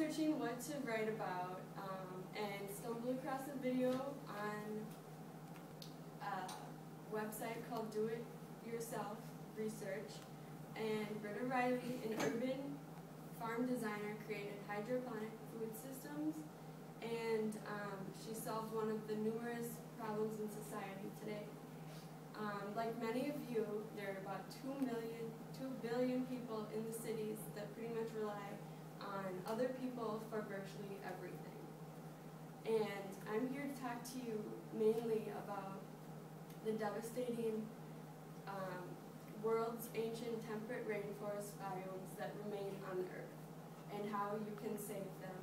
researching what to write about and stumbled across a video on a website called Do It Yourself Research, and Britta Riley, an urban farm designer, created hydroponic food systems, and she solved one of the numerous problems in society today. Like many of you, there are about 2 billion people in the cities that pretty much rely on other people for virtually everything. And I'm here to talk to you mainly about the devastating world's ancient temperate rainforest biomes that remain on Earth, and how you can save them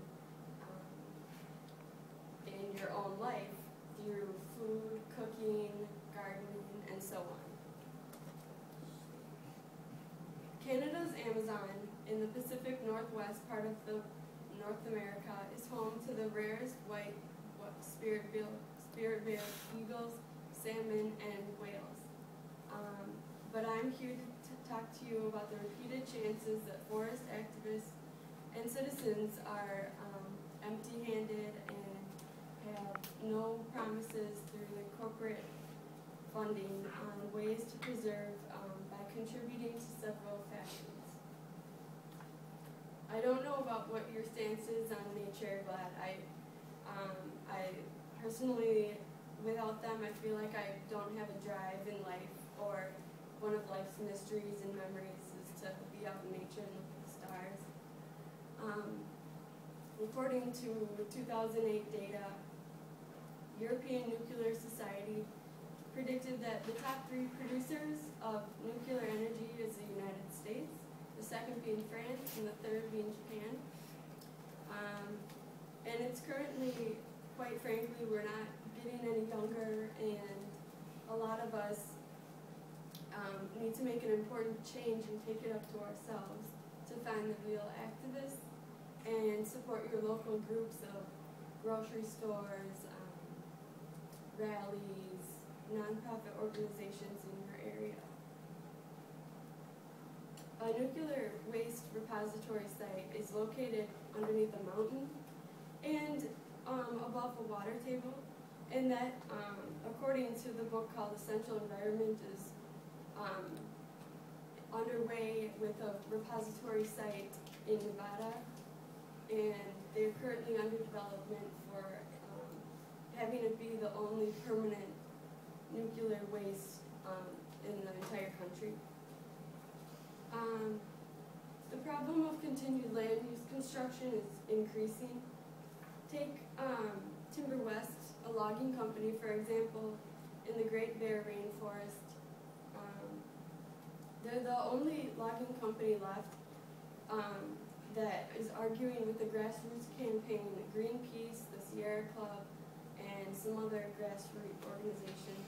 in your own life through food, cooking, gardening, and so on. Canada's Amazon, in the Pacific Northwest part of North America, is home to the rarest white spirit-billed eagles, salmon, and whales. But I'm here to talk to you about the repeated chances that forest activists and citizens are empty-handed and have no promises through the corporate funding on ways to preserve by contributing to several factors. I don't know about what your stance is on nature, but I personally, without them, I feel like I don't have a drive in life, or one of life's mysteries and memories is to be out in nature and look at the stars. According to 2008 data, European Nuclear Society predicted that the top 3 producers of nuclear energy is the United States, the second being France, and the third being Japan. And it's currently, quite frankly, we're not getting any younger, and a lot of us need to make an important change and take it up to ourselves to find the real activists and support your local groups of grocery stores, rallies, nonprofit organizations in your area. A nuclear waste repository site is located underneath a mountain and above a water table, and that, according to the book called Essential Environment, is underway with a repository site in Nevada, and they're currently under development for having it be the only permanent nuclear waste in the entire country. The problem of continued land use construction is increasing. Take Timber West, a logging company, for example, in the Great Bear Rainforest. They're the only logging company left that is arguing with the grassroots campaign, Greenpeace, the Sierra Club, and some other grassroots organizations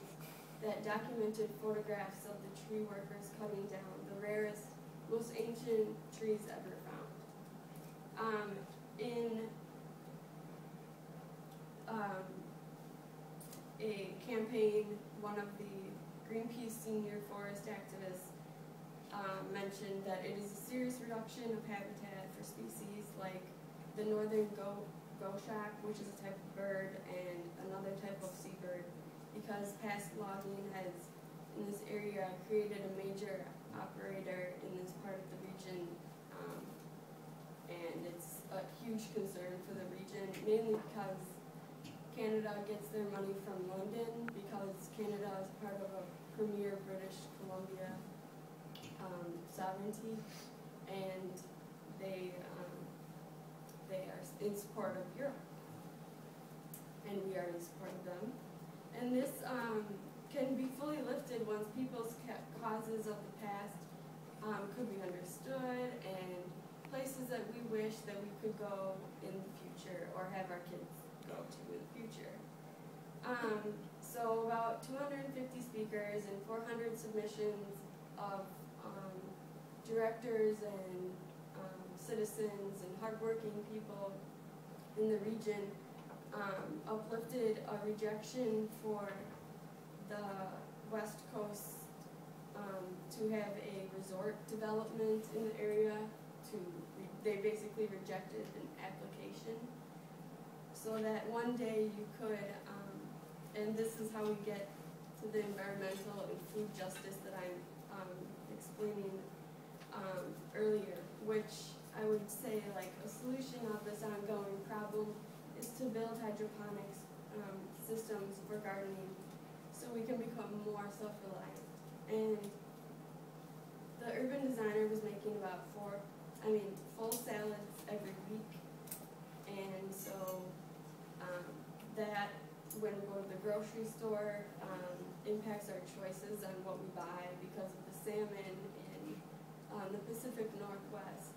that documented photographs of the tree workers cutting down the rarest, most ancient trees ever found. In a campaign, one of the Greenpeace senior forest activists mentioned that it is a serious reduction of habitat for species like the northern goshawk, which is a type of bird, and another type of seabird, because past logging has, in this area, created a major operator in this part of the region, and it's a huge concern for the region, mainly because Canada gets their money from London, because Canada is part of a premier British Columbia sovereignty, and they are in support of Europe, and we are in support of them. And this can be fully lifted once people's causes of the past could be understood, and places that we wish that we could go in the future, or have our kids go to in the future. So about 250 speakers and 400 submissions of directors and citizens and hardworking people in the region uplifted a rejection for the West Coast to have a resort development in the area they basically rejected an application so that one day you could, and this is how we get to the environmental and food justice that I'm explaining earlier, which I would say like a solution of this ongoing problem is to build hydroponics systems for gardening so we can become more self-reliant. And the urban designer was making about full salads every week, and so that when we go to the grocery store impacts our choices on what we buy because of the salmon in the Pacific Northwest.